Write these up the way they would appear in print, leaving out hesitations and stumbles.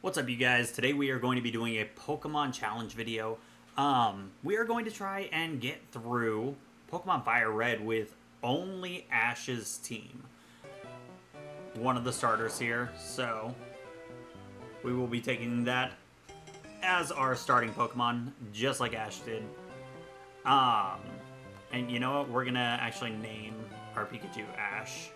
What's up, you guys? Today we are going to be doing a Pokemon challenge video. We are going to try and get through Pokemon FireRed with only Ash's team. One of the starters here, so we will be taking that as our starting Pokemon, just like Ash did. And you know what? We're gonna actually name our Pikachu Ash.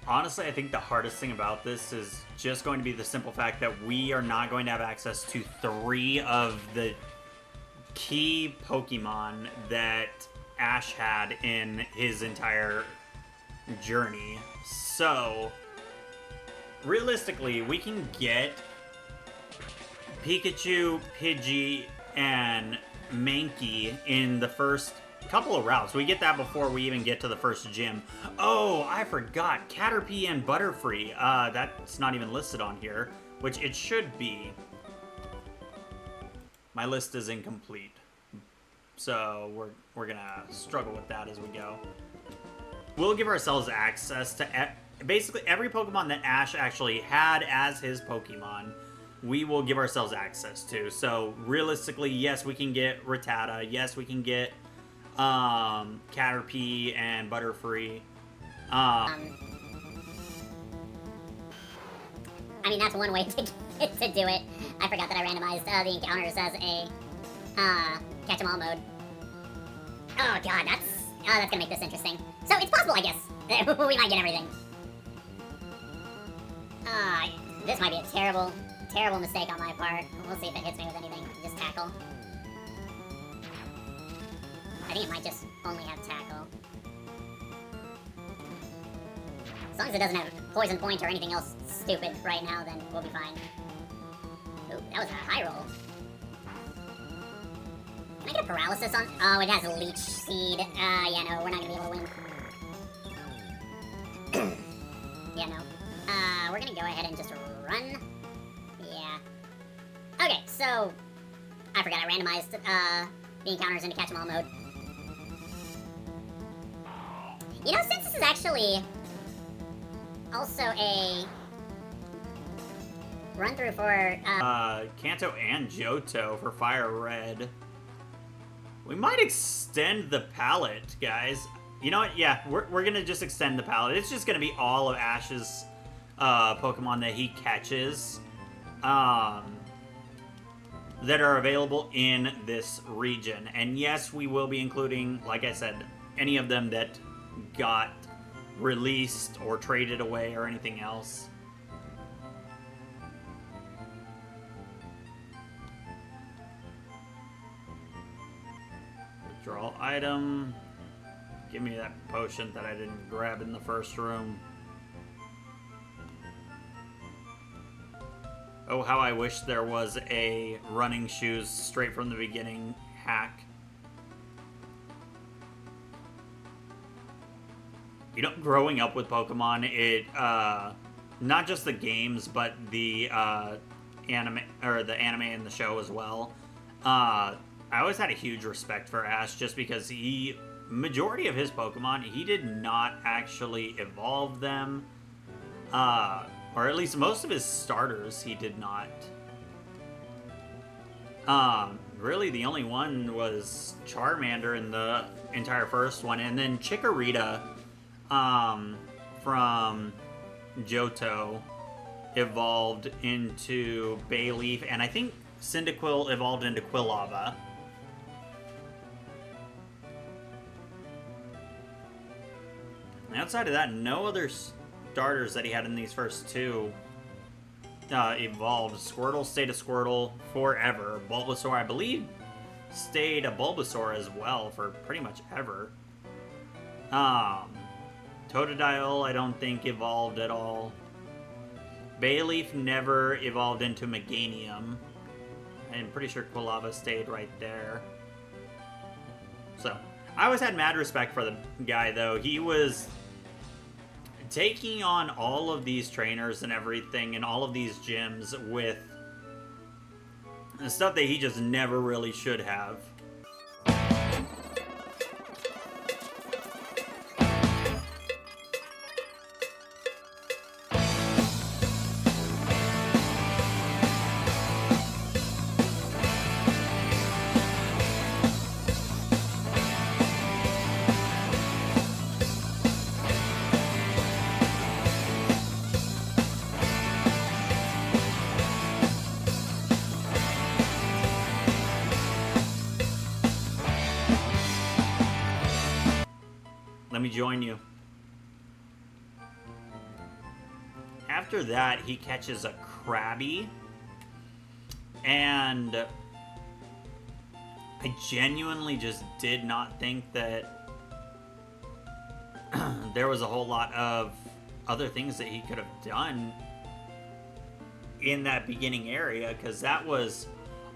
Honestly, I think the hardest thing about this is just going to be the simple fact that we are not going to have access to 3 of the key Pokemon that Ash had in his entire journey. So, realistically, we can get Pikachu, Pidgey, and Mankey in the first couple of routes. We get that before we even get to the first gym. Oh, I forgot. Caterpie and Butterfree. That's not even listed on here, which it should be. My list is incomplete, so we're gonna struggle with that as we go. We'll give ourselves access to basically every Pokemon that Ash actually had as his Pokemon. We will give ourselves access to. So realistically, yes, we can get Rattata. Yes, we can get Caterpie and Butterfree. I mean, that's one way to do it. I forgot that I randomized the encounters as a catch-em-all mode. Oh god, that's gonna make this interesting. So it's possible, I guess, that we might get everything. This might be a terrible mistake on my part. We'll see if it hits me with anything. Just tackle. I think it might just only have tackle. As long as it doesn't have poison point or anything else stupid right now, then we'll be fine. Ooh, that was a high roll. Can I get a paralysis on? Oh, it has a leech seed. Yeah, no, we're not gonna be able to win. Yeah, no. We're gonna go ahead and just run. Yeah. Okay, so I forgot I randomized the encounters into catch-em-all mode. You know, since this is actually also a run-through for, Kanto and Johto for FireRed. We might extend the palette, guys. You know what? Yeah, we're gonna just extend the palette. It's just gonna be all of Ash's Pokemon that he catches that are available in this region. And yes, we will be including, like I said, any of them that got released or traded away or anything else. Withdraw item. Give me that potion that I didn't grab in the first room. Oh, how I wish there was a running shoes straight from the beginning hack. You know, growing up with Pokemon, it, not just the games, but the, anime and the show as well. I always had a huge respect for Ash just because majority of his Pokemon, he did not actually evolve them. Or at least most of his starters, he did not. Really the only one was Charmander in the entire first one, and then Chikorita, from Johto evolved into Bayleaf, and I think Cyndaquil evolved into Quilava. And outside of that, no other starters that he had in these first two evolved. Squirtle stayed a Squirtle forever. Bulbasaur, I believe, stayed a Bulbasaur as well for pretty much ever. Totodile, I don't think evolved at all. Bayleaf never evolved into Meganium. I'm pretty sure Quilava stayed right there. So, I always had mad respect for the guy, though. He was taking on all of these trainers and everything and all of these gyms with stuff that he just never really should have. Let me join you. After that, he catches a Krabby. And I genuinely just did not think that there was a whole lot of other things that he could have done in that beginning area, because that was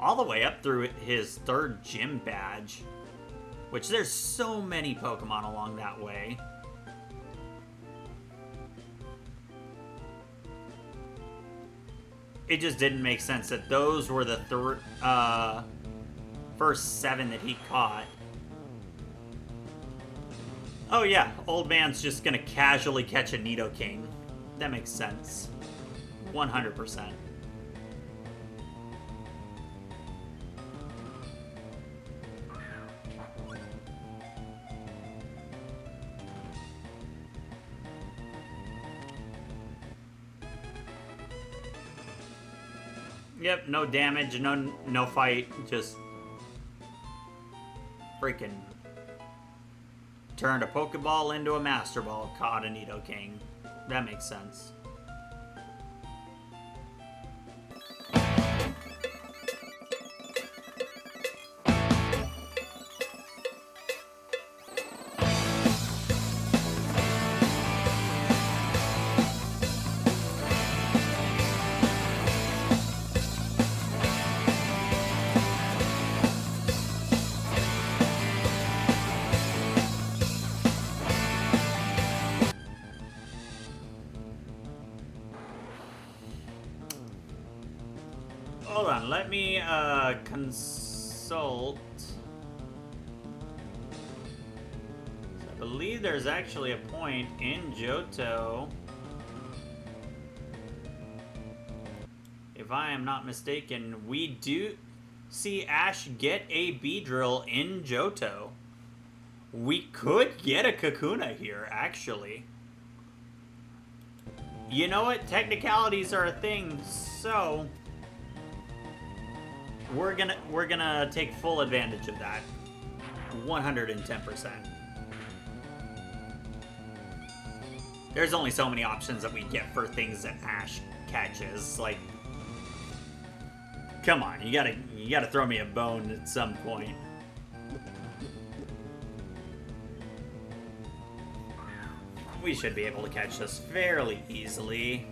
all the way up through his 3rd gym badge. Which there's so many Pokemon along that way. It just didn't make sense that those were the first 7 that he caught. Oh yeah, old man's just gonna casually catch a Nidoking. That makes sense. 100%. Yep, no damage, no fight, just freaking turned a Pokeball into a Master Ball, caught a Nidoking. That makes sense. Hold on, let me consult. I believe there's actually a point in Johto, if I am not mistaken, we do see Ash get a Beedrill in Johto. We could get a Kakuna here, actually. You know what? Technicalities are a thing, so we're gonna take full advantage of that. 110%. There's only so many options that we get for things that Ash catches. Like, come on, you gotta throw me a bone at some point. We should be able to catch this fairly easily.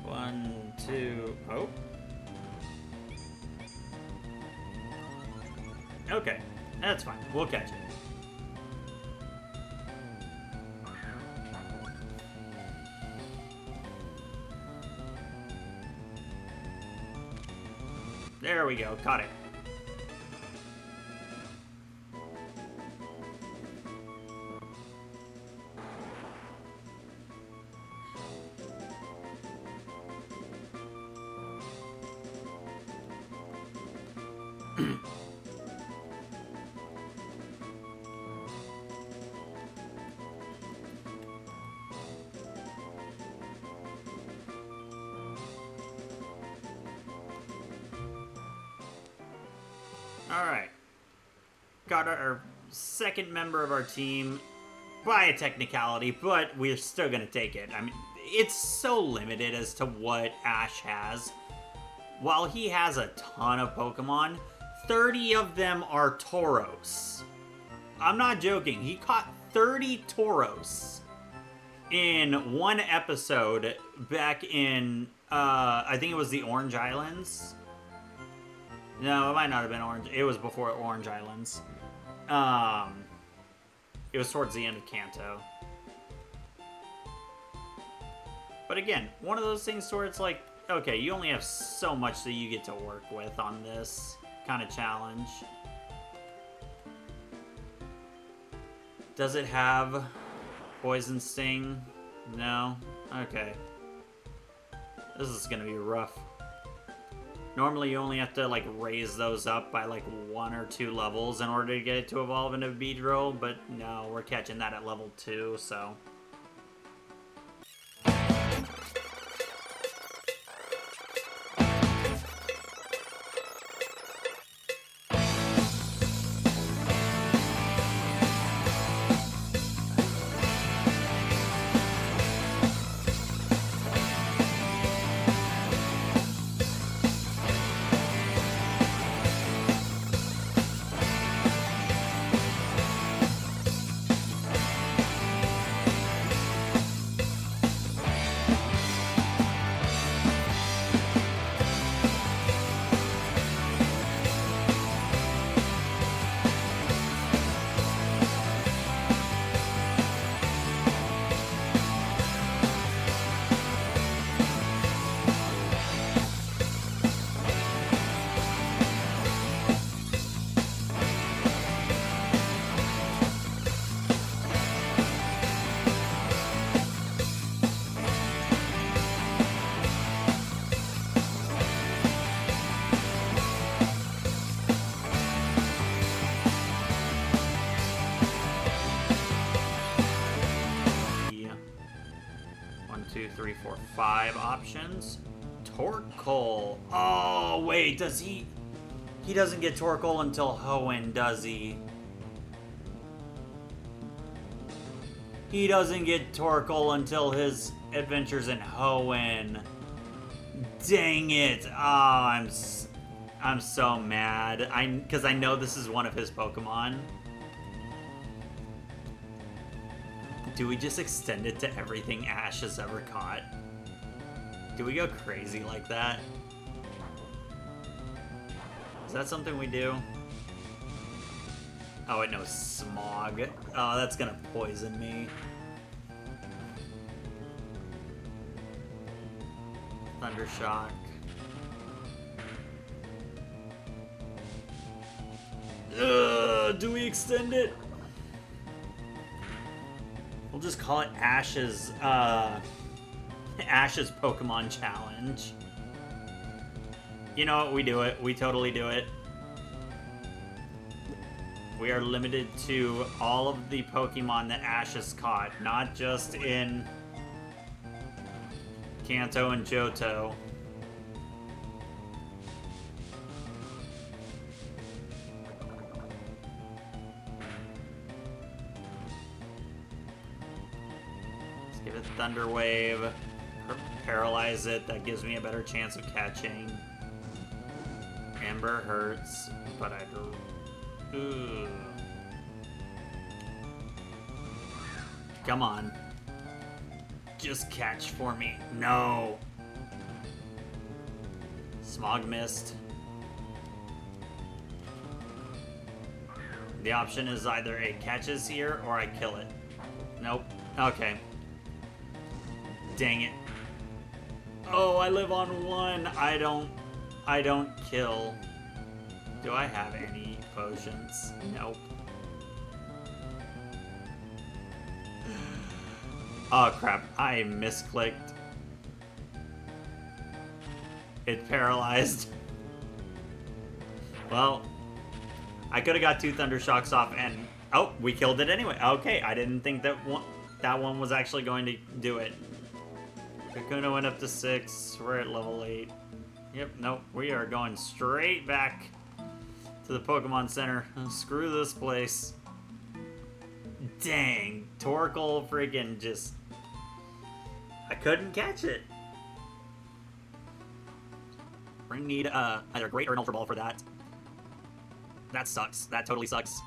1, 2, oh. Okay, that's fine. We'll catch it. There we go. Caught it. Alright. Got our second member of our team by a technicality, but we're still going to take it. I mean, it's so limited as to what Ash has. While he has a ton of Pokemon, 30 of them are Tauros. I'm not joking. He caught 30 Tauros in one episode back in, I think it was the Orange Islands. No, it might not have been Orange. It was before Orange Islands. It was towards the end of Kanto. But again, one of those things where it's like, okay, you only have so much that you get to work with on this kind of challenge. Does it have Poison Sting? No? Okay. This is gonna be rough. Normally you only have to like raise those up by like 1 or 2 levels in order to get it to evolve into Beedrill, but no, we're catching that at level 2, so... Five options. Torkoal. Oh, wait, does he... He doesn't get Torkoal until Hoenn, does he? He doesn't get Torkoal until his adventures in Hoenn. Dang it. Oh, I'm so mad. Because I know this is one of his Pokemon. Do we just extend it to everything Ash has ever caught? Do we go crazy like that? Is that something we do? Oh, wait, no, Smog. Oh, that's gonna poison me. Thundershock. Ugh, do we extend it? We'll just call it Ash's, Ash's Pokemon Challenge. You know what? We do it. We totally do it. We are limited to all of the Pokemon that Ash has caught, not just in Kanto and Johto. Let's give it Thunder Wave. Paralyze it. That gives me a better chance of catching. Ember hurts, but I do. Ooh. Come on. Just catch for me. No. Smog Mist. The option is either it catches here or I kill it. Nope. Okay. Dang it. Oh, I live on 1. I don't kill. Do I have any potions? Nope. Oh crap, I misclicked. It paralyzed. Well, I could have got 2 Thunder Shocks off and... Oh, we killed it anyway. Okay, I didn't think that one was actually going to do it. Kakuna went up to 6. We're at level 8. Yep, nope. We are going straight back to the Pokemon Center. Screw this place. Dang. Torkoal friggin' just... I couldn't catch it. We're gonna need either a Great or an Ultra Ball for that. That sucks. That totally sucks.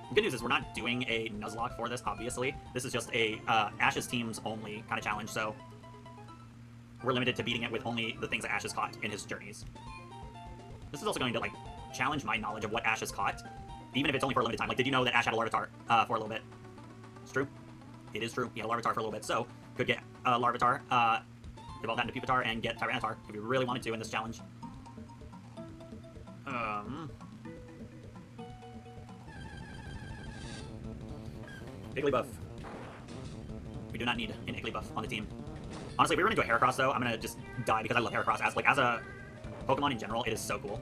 The good news is we're not doing a Nuzlocke for this, obviously. This is just a Ash's teams only kind of challenge, so we're limited to beating it with only the things that Ash has caught in his journeys. This is also going to, like, challenge my knowledge of what Ash has caught. even if it's only for a limited time. Like, did you know that Ash had a Larvitar for a little bit? It's true. It is true. He had a Larvitar for a little bit, so could get a Larvitar, evolve that into Pupitar, and get Tyranitar if we really wanted to in this challenge. Igglybuff. We do not need an Igglybuff on the team. Honestly, if we run into a Heracross, though, I'm gonna just die because I love Heracross. As a Pokemon in general, it is so cool.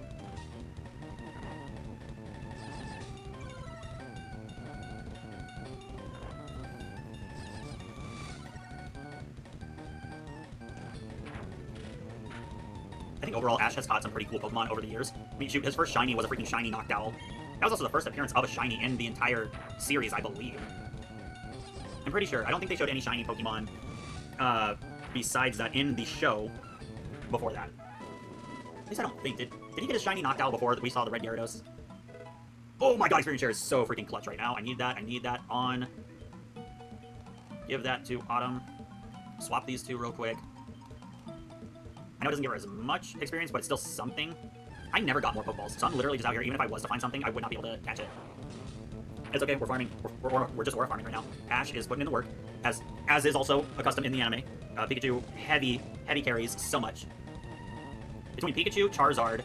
I think overall, Ash has caught some pretty cool Pokemon over the years. I mean, shoot, his first shiny was a freaking shiny Noctowl. That was also the first appearance of a shiny in the entire series, I believe. I'm pretty sure. I don't think they showed any shiny Pokemon besides that in the show before that. At least I don't think. Did he get a shiny Noctowl before we saw the red Gyarados? Oh my god, Experience Share is so freaking clutch right now. I need that. I need that on. Give that to Autumn. Swap these two real quick. I know it doesn't give her as much experience, but it's still something. I never got more Pokeballs, so I'm literally just out here. Even if I was to find something, I would not be able to catch it. It's okay, we're farming. We're just aura farming right now. Ash is putting in the work, as is also accustomed in the anime. Pikachu heavy carries so much. Between Pikachu, Charizard,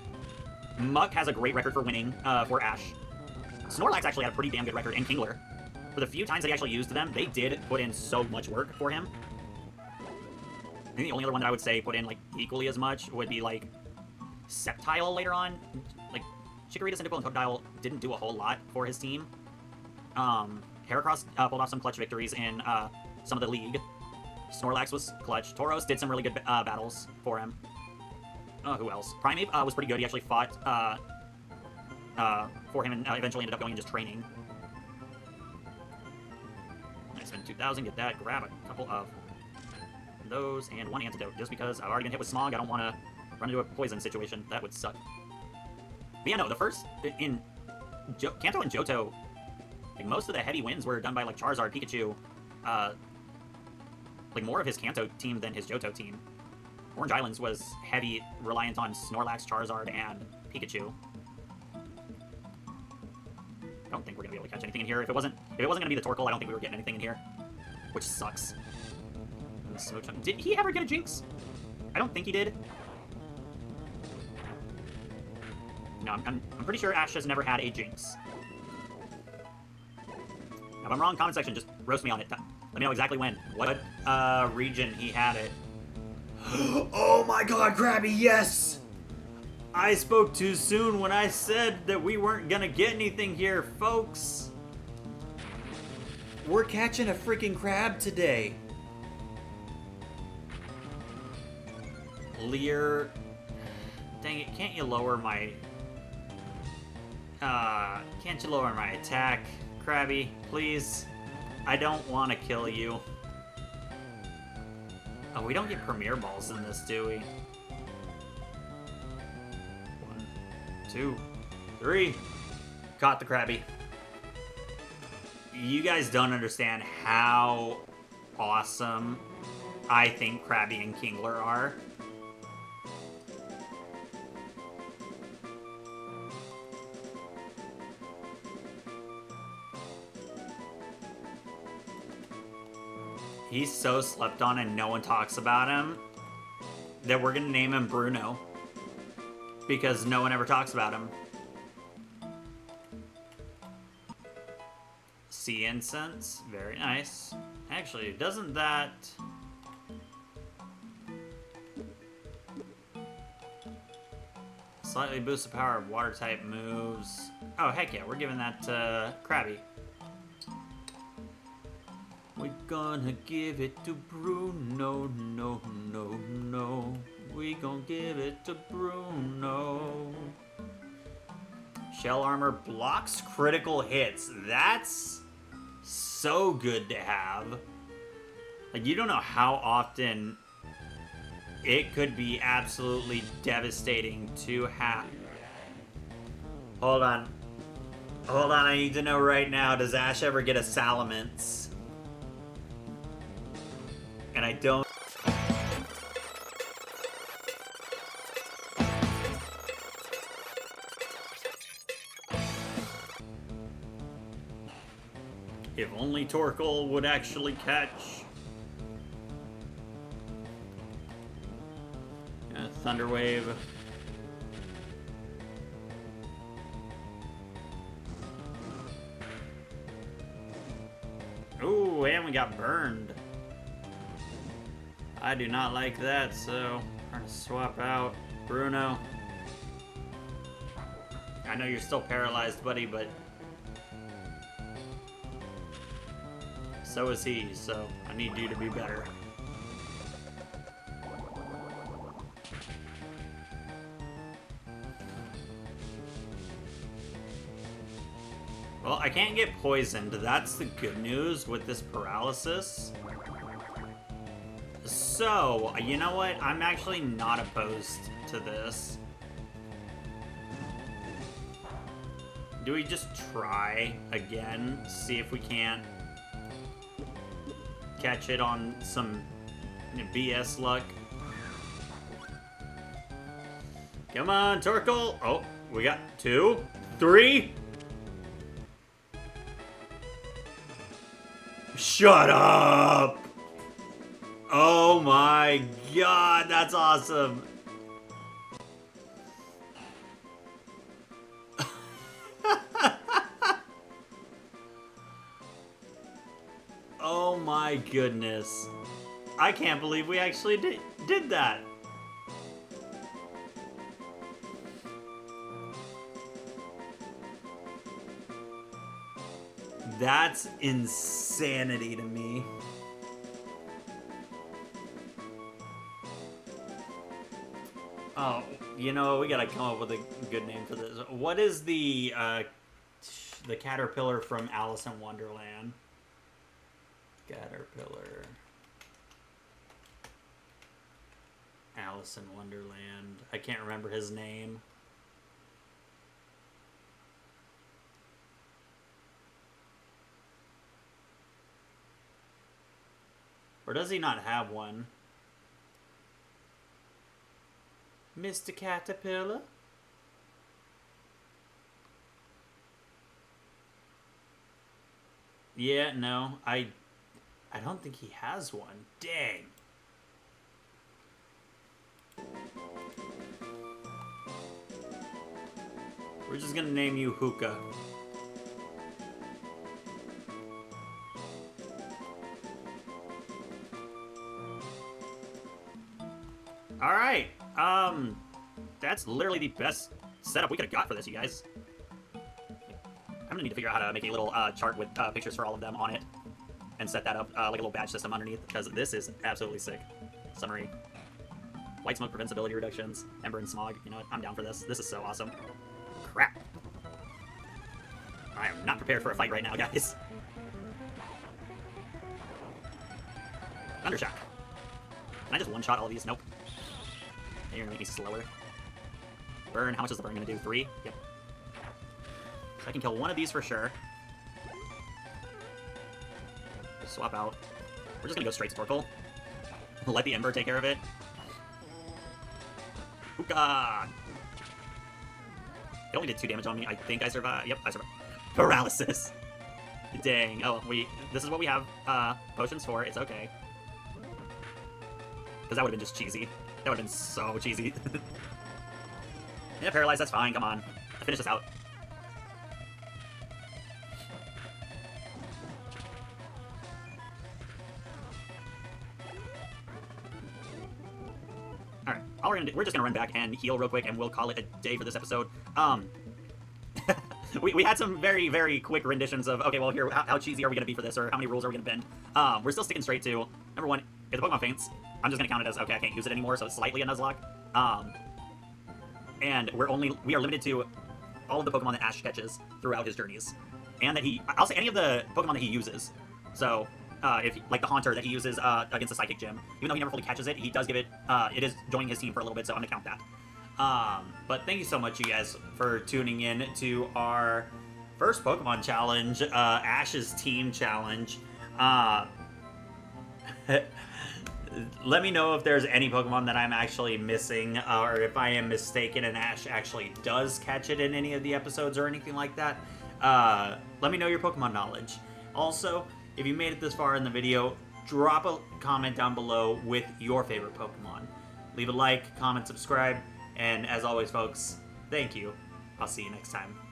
Muck has a great record for winning for Ash. Snorlax actually had a pretty damn good record, and Kingler. For the few times that he actually used them, they did put in so much work for him. I think the only other one that I would say put in like equally as much would be like Sceptile later on. Like Chikorita, Cyndaquil, and Totodile didn't do a whole lot for his team. Heracross pulled off some clutch victories in some of the league. Snorlax was clutch. Tauros did some really good battles for him. Who else? Primeape was pretty good. He actually fought for him and eventually ended up going and just training. I spend 2,000, get that, grab a couple of those, and one antidote. Just because I've already been hit with Smog, I don't want to run into a poison situation. That would suck. But yeah, no, the first, in Kanto and Johto, like, most of the heavy wins were done by, like, Charizard, Pikachu, like, more of his Kanto team than his Johto team. Orange Islands was heavy, reliant on Snorlax, Charizard, and Pikachu. I don't think we're gonna be able to catch anything in here. If it wasn't gonna be the Torkoal, I don't think we were getting anything in here, which sucks. Did he ever get a Jinx? I don't think he did. No, I'm pretty sure Ash has never had a Jinx. Now, if I'm wrong, comment section, just roast me on it. Let me know exactly when. What region he had it. Oh my god, Krabby, yes! I spoke too soon when I said that we weren't gonna get anything here, folks. We're catching a freaking crab today. Leer. Dang it, can't you lower my... can't you lower my attack, Krabby, please? I don't want to kill you. Oh, we don't get Premier Balls in this, do we? 1, 2, 3. Caught the Krabby. You guys don't understand how awesome I think Krabby and Kingler are. He's so slept on and no one talks about him that we're gonna name him Bruno. Because no one ever talks about him. Sea Incense, very nice. Actually, doesn't that... Slightly boost the power of water type moves. Oh, heck yeah, we're giving that to Krabby. We're gonna give it to Bruno, no, no, no. We gonna give it to Bruno. Shell armor blocks critical hits. That's so good to have. Like, you don't know how often it could be absolutely devastating to have. Hold on. Hold on, I need to know right now, does Ash ever get a Salamence? And I don't... only Torkoal would actually catch. Thunder Wave. Ooh, and we got burned. I do not like that, so we're gonna swap out Bruno. I know you're still paralyzed, buddy, but so is he, so I need you to be better. Well, I can't get poisoned. That's the good news with this paralysis. So, you know what? I'm actually not opposed to this. Do we just try again? See if we can't catch it on some BS luck. Come on, Torkoal. Oh, we got 2, 3. Shut up! Oh my god, that's awesome. Oh my goodness. I can't believe we actually did that. That's insanity to me. Oh, you know, we gotta come up with a good name for this. What is the caterpillar from Alice in Wonderland? Caterpillar. Alice in Wonderland. I can't remember his name. Or does he not have one? Mr. Caterpillar? Yeah, no, I don't think he has one. Dang. We're just gonna name you Hookah. Alright, that's literally the best setup we could have got for this, you guys. I'm gonna need to figure out how to make a little chart with pictures for all of them on it and set that up like a little badge system underneath, because this is absolutely sick. Summary. White smoke prevents ability reductions. Ember and smog. You know what? I'm down for this. This is so awesome. Crap. I am not prepared for a fight right now, guys. Thundershock. Can I just one-shot all of these? Nope. You're gonna make me slower. Burn. How much is the burn gonna do? 3? Yep. So I can kill one of these for sure. Swap out. We're just gonna go straight to Torkoal. Let the Ember take care of it. Hookah! It only did 2 damage on me. I think I survived. Yep, I survived. Paralysis. Dang. Oh, this is what we have potions for. It's okay. Because that would have been just cheesy. That would have been so cheesy. Yeah, paralyzed, that's fine. Come on. Finish this out. Alright, we're just gonna run back and heal real quick, and we'll call it a day for this episode. We had some very, very quick renditions of, okay, well, here, how cheesy are we gonna be for this, or how many rules are we gonna bend? We're still sticking straight to, number 1, if the Pokemon faints, I'm just gonna count it as, okay, I can't use it anymore, so it's slightly a Nuzlocke. And we are limited to all of the Pokemon that Ash catches throughout his journeys. And that I'll say any of the Pokemon that he uses. So, like the Haunter that he uses against the Psychic Gym, even though he never fully catches it, he does give it, it is joining his team for a little bit, so I'm gonna count that. But thank you so much, you guys, for tuning in to our first Pokemon challenge, Ash's Team Challenge. Let me know if there's any Pokemon that I'm actually missing, or if I am mistaken and Ash actually does catch it in any of the episodes or anything like that. Let me know your Pokemon knowledge. Also, if you made it this far in the video, drop a comment down below with your favorite Pokemon. Leave a like, comment, subscribe, and as always, folks, thank you. I'll see you next time.